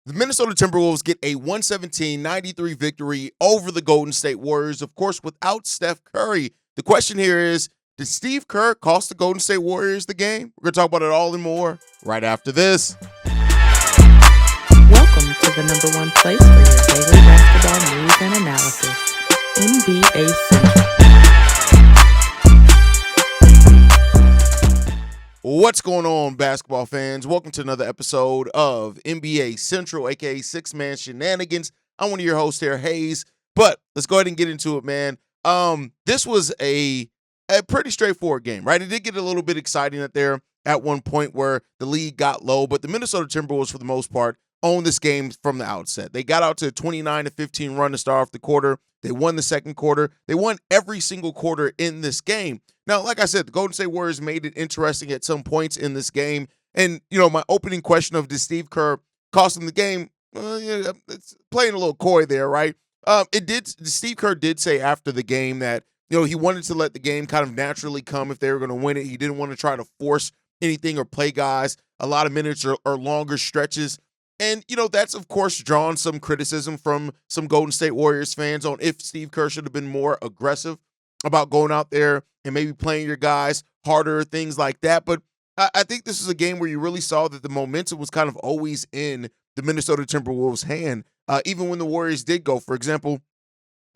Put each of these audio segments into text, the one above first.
The Minnesota Timberwolves get a 117-93 victory over the Golden State Warriors, of course, without Steph Curry. The question here is, did Steve Kerr cost the Golden State Warriors the game? We're going to talk about it all and more right after this. Welcome to the number one place for your daily basketball news and analysis, NBA Central. What's going on, basketball fans? Welcome to another episode of NBA Central, aka Six Man Shenanigans. I'm one of your hosts here, Hayes. But let's go ahead and get into it, man. This was a pretty straightforward game, right? It did get a little bit exciting at one point where the lead got low, but the Minnesota Timberwolves, for the most part, owned this game from the outset. They got out to a 29-15 run to start off the quarter. They won the second quarter. They won every single quarter in this game. Now, like I said, the Golden State Warriors made it interesting at some points in this game. And, my opening question of did Steve Kerr cost them the game? It's playing a little coy there, right? Steve Kerr did say after the game that, he wanted to let the game kind of naturally come if they were going to win it. He didn't want to try to force anything or play guys a lot of minutes or longer stretches. And, that's, of course, drawn some criticism from some Golden State Warriors fans on if Steve Kerr should have been more aggressive about going out there and maybe playing your guys harder, things like that. But I think this is a game where you really saw that the momentum was kind of always in the Minnesota Timberwolves' hand, even when the Warriors did go. For example,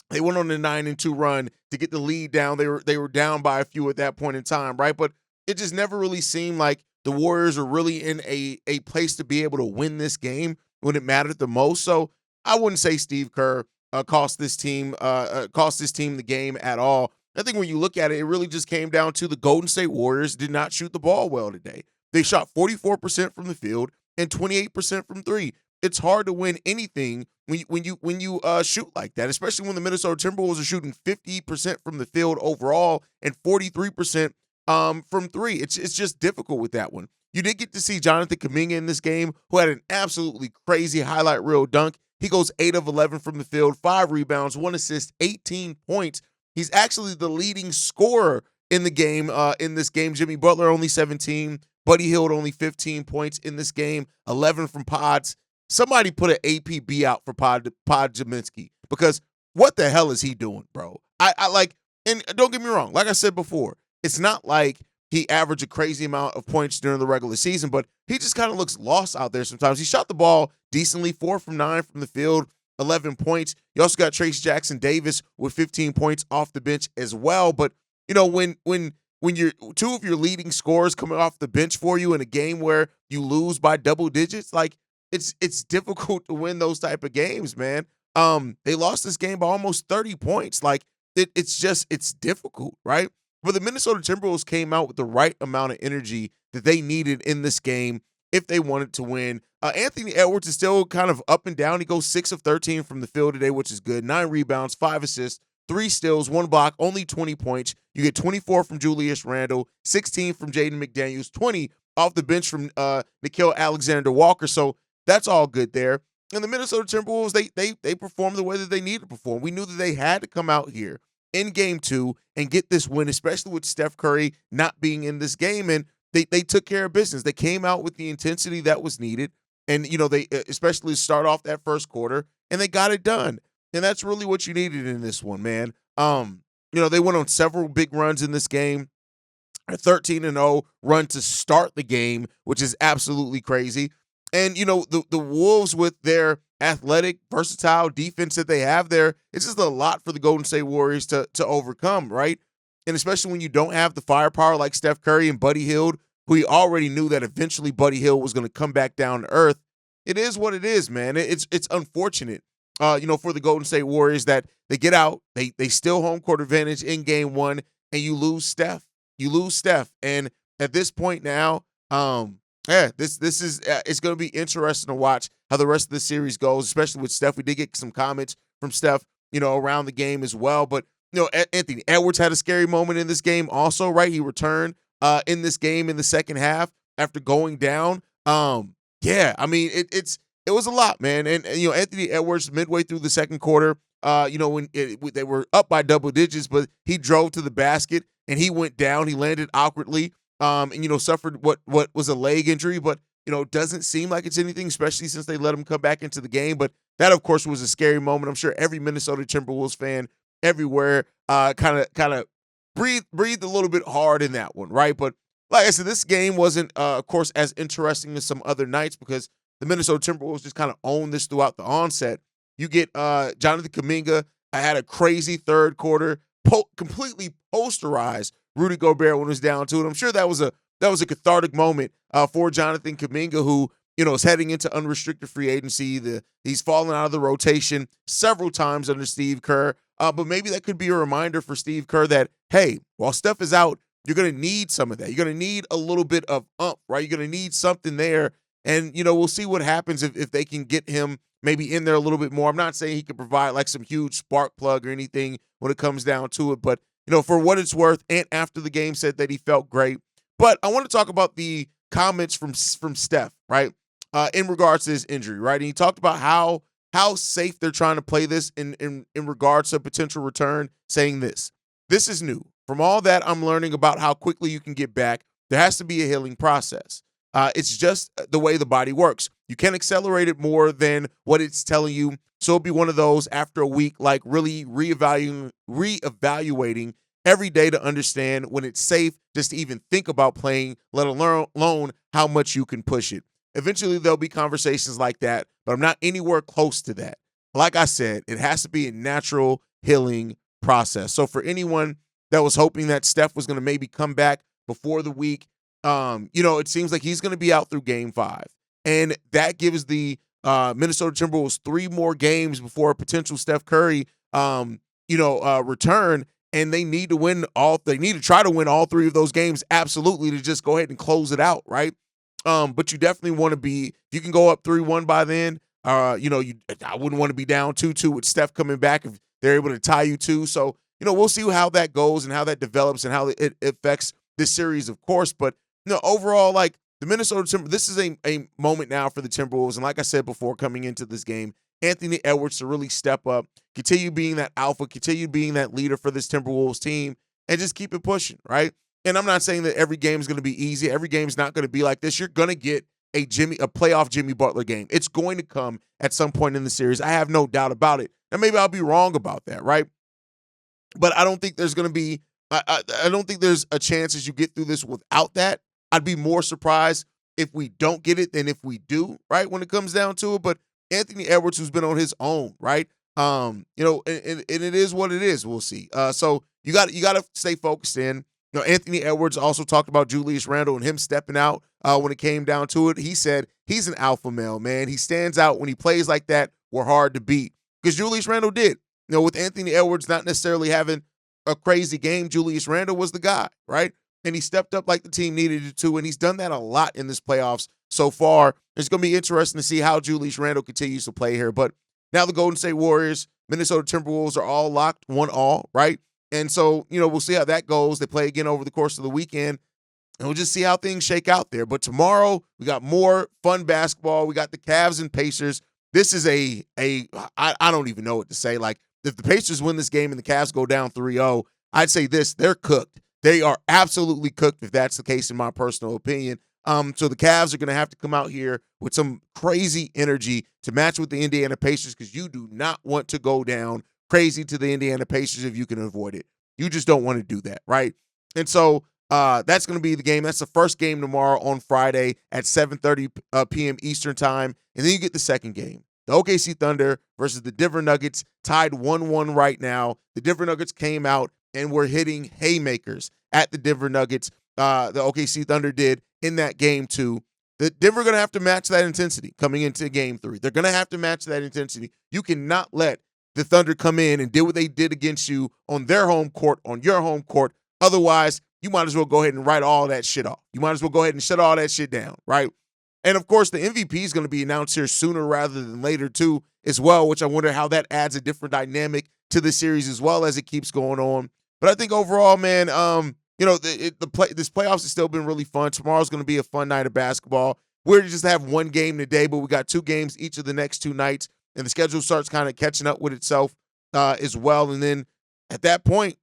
they went on a 9-2 run to get the lead down. They were down by a few at that point in time, right? But it just never really seemed like the Warriors are really in a place to be able to win this game when it mattered the most. So I wouldn't say Steve Kerr cost this team the game at all. I think when you look at it, it really just came down to the Golden State Warriors did not shoot the ball well today. They shot 44% from the field and 28% from three. It's hard to win anything when you shoot like that, especially when the Minnesota Timberwolves are shooting 50% from the field overall and 43% from three. It's just difficult with that one. You did get to see Jonathan Kuminga in this game, who had an absolutely crazy highlight reel dunk. He goes 8 of 11 from the field, 5 rebounds, 1 assist, 18 points. He's actually the leading scorer in the game. In this game, Jimmy Butler only 17, Buddy Hield only 15 points in this game, 11 from Pods. Somebody put an APB out for Pod Jaminski, because what the hell is he doing, bro? I like, and don't get me wrong, like I said before, it's not like he averaged a crazy amount of points during the regular season, but he just kind of looks lost out there sometimes. He shot the ball decently, 4 from 9 from the field, 11 points. You also got Trace Jackson Davis with 15 points off the bench as well. But, when you're two of your leading scorers coming off the bench for you in a game where you lose by double digits, like it's difficult to win those type of games, man. They lost this game by almost 30 points. Like it's difficult, right? But the Minnesota Timberwolves came out with the right amount of energy that they needed in this game if they wanted to win. Anthony Edwards is still kind of up and down. He goes 6 of 13 from the field today, which is good. 9 rebounds, 5 assists, 3 steals, 1 block, only 20 points. You get 24 from Julius Randle, 16 from Jaden McDaniels, 20 off the bench from Nickeil Alexander-Walker. So that's all good there. And the Minnesota Timberwolves, they performed the way that they needed to perform. We knew that they had to come out here in game 2 and get this win, especially with Steph Curry not being in this game. And they took care of business. They came out with the intensity that was needed. And, they especially start off that first quarter, and they got it done. And that's really what you needed in this one, man. They went on several big runs in this game. A 13-0 run to start the game, which is absolutely crazy. And, the Wolves with their athletic, versatile defense that they have there, it's just a lot for the Golden State Warriors to overcome, right? And especially when you don't have the firepower like Steph Curry and Buddy Hield, who you already knew that eventually Buddy Hield was going to come back down to earth. It is what it is, man. It's unfortunate, for the Golden State Warriors that they get out, they still home court advantage in game 1, and you lose Steph. And at this point now, this is it's going to be interesting to watch how the rest of the series goes, especially with Steph. We did get some comments from Steph, around the game as well. But, Anthony Edwards had a scary moment in this game also, right? He returned in this game in the second half after going down. It was a lot, man. And Anthony Edwards midway through the second quarter, when they were up by double digits, but he drove to the basket and he went down. He landed awkwardly, and suffered what was a leg injury. But doesn't seem like it's anything, especially since they let him come back into the game. But that, of course, was a scary moment. I'm sure every Minnesota Timberwolves fan everywhere kind of breathed a little bit hard in that one, right? But like I said, this game wasn't, of course, as interesting as some other nights because the Minnesota Timberwolves just kind of owned this throughout the onset. You get Jonathan Kuminga. I had a crazy third quarter, completely posterized Rudy Gobert when it was down to it. I'm sure that was a cathartic moment for Jonathan Kuminga, who is heading into unrestricted free agency. He's fallen out of the rotation several times under Steve Kerr. But maybe that could be a reminder for Steve Kerr that, hey, while Steph is out, you're going to need some of that. You're going to need a little bit of right? You're going to need something there. And, we'll see what happens if they can get him maybe in there a little bit more. I'm not saying he can provide like some huge spark plug or anything when it comes down to it. But, for what it's worth, Ant after the game said that he felt great. But I want to talk about the comments from Steph, right, in regards to his injury, right? And he talked about how safe they're trying to play this in regards to a potential return, saying this is new. From all that I'm learning about how quickly you can get back, there has to be a healing process. It's just the way the body works. You can't accelerate it more than what it's telling you. So it'll be one of those after a week, like really reevaluating every day to understand when it's safe just to even think about playing, let alone how much you can push it. Eventually, there'll be conversations like that, but I'm not anywhere close to that. Like I said, it has to be a natural healing process. So for anyone that was hoping that Steph was going to maybe come back before the week, it seems like he's going to be out through Game 5. And that gives the Minnesota Timberwolves 3 more games before a potential Steph Curry, return. And they need to win they need to try to win all 3 of those games, absolutely, to just go ahead and close it out, right? But you definitely want to be, if you can go up 3-1 by then, I wouldn't want to be down 2-2 with Steph coming back if they're able to tie you 2. So, we'll see how that goes and how that develops and how it affects this series, of course. But, overall, like the Minnesota Timberwolves, this is a moment now for the Timberwolves. And like I said before, coming into this game, Anthony Edwards to really step up, continue being that alpha, continue being that leader for this Timberwolves team, and just keep it pushing, right? And I'm not saying that every game is going to be easy. Every game is not going to be like this. You're going to get a playoff Jimmy Butler game. It's going to come at some point in the series. I have no doubt about it. And maybe I'll be wrong about that, right? But I don't think there's going to be I don't think there's a chance as you get through this without that. I'd be more surprised if we don't get it than if we do, right, when it comes down to it. But Anthony Edwards, who's been on his own, right? And it is what it is. We'll see. So you got to stay focused in. Anthony Edwards also talked about Julius Randle and him stepping out when it came down to it. He said he's an alpha male, man. He stands out when he plays like that. We're hard to beat because Julius Randle did. With Anthony Edwards not necessarily having a crazy game, Julius Randle was the guy, right? And he stepped up like the team needed it to, and he's done that a lot in this playoffs so far. It's going to be interesting to see how Julius Randle continues to play here. But now the Golden State Warriors, Minnesota Timberwolves are all locked 1-1, right? And so, we'll see how that goes. They play again over the course of the weekend, and we'll just see how things shake out there. But tomorrow, we got more fun basketball. We got the Cavs and Pacers. This is I don't even know what to say. Like, if the Pacers win this game and the Cavs go down 3-0, I'd say they're cooked. They are absolutely cooked if that's the case, in my personal opinion. So the Cavs are going to have to come out here with some crazy energy to match with the Indiana Pacers because you do not want to go down crazy to the Indiana Pacers if you can avoid it. You just don't want to do that, right? And so that's going to be the game. That's the first game tomorrow on Friday at 7:30 p.m. Eastern time. And then you get the second game. The OKC Thunder versus the Denver Nuggets, tied 1-1 right now. The Denver Nuggets came out and were hitting haymakers at the Denver Nuggets. The OKC Thunder did in that game too. The Denver are going to have to match that intensity coming into game 3. They're going to have to match that intensity. You cannot let the Thunder come in and do what they did against you on their home court, on your home court. Otherwise, you might as well go ahead and write all that shit off. You might as well go ahead and shut all that shit down, right? And, of course, the MVP is going to be announced here sooner rather than later, too, as well, which I wonder how that adds a different dynamic to the series as well as it keeps going on. But I think overall, man, this playoffs has still been really fun. Tomorrow's going to be a fun night of basketball. We're to just have one game today, but we got 2 games each of the next 2 nights, and the schedule starts kind of catching up with itself as well. And then at that point,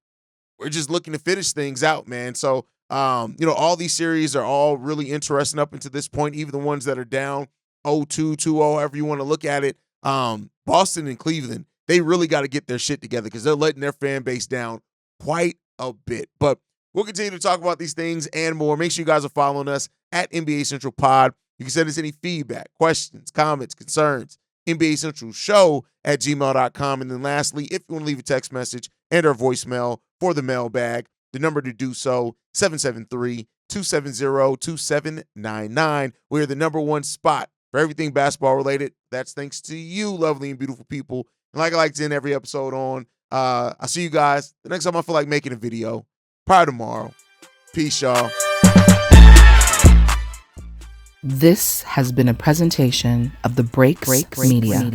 we're just looking to finish things out, man. So All these series are all really interesting up until this point, even the ones that are down 0-2, 2-0, however you want to look at it. Boston and Cleveland, they really got to get their shit together because they're letting their fan base down quite a bit. But we'll continue to talk about these things and more. Make sure you guys are following us at NBA Central Pod. You can send us any feedback, questions, comments, concerns, NBA Central Show at gmail.com. And then lastly, if you want to leave a text message and or voicemail for the mailbag, the number to do so, 773-270-2799. We're the number one spot for everything basketball related. That's thanks to you, lovely and beautiful people. And like I like to end every episode on, I'll see you guys the next time I feel like making a video. Probably tomorrow. Peace, y'all. This has been a presentation of the Break Media.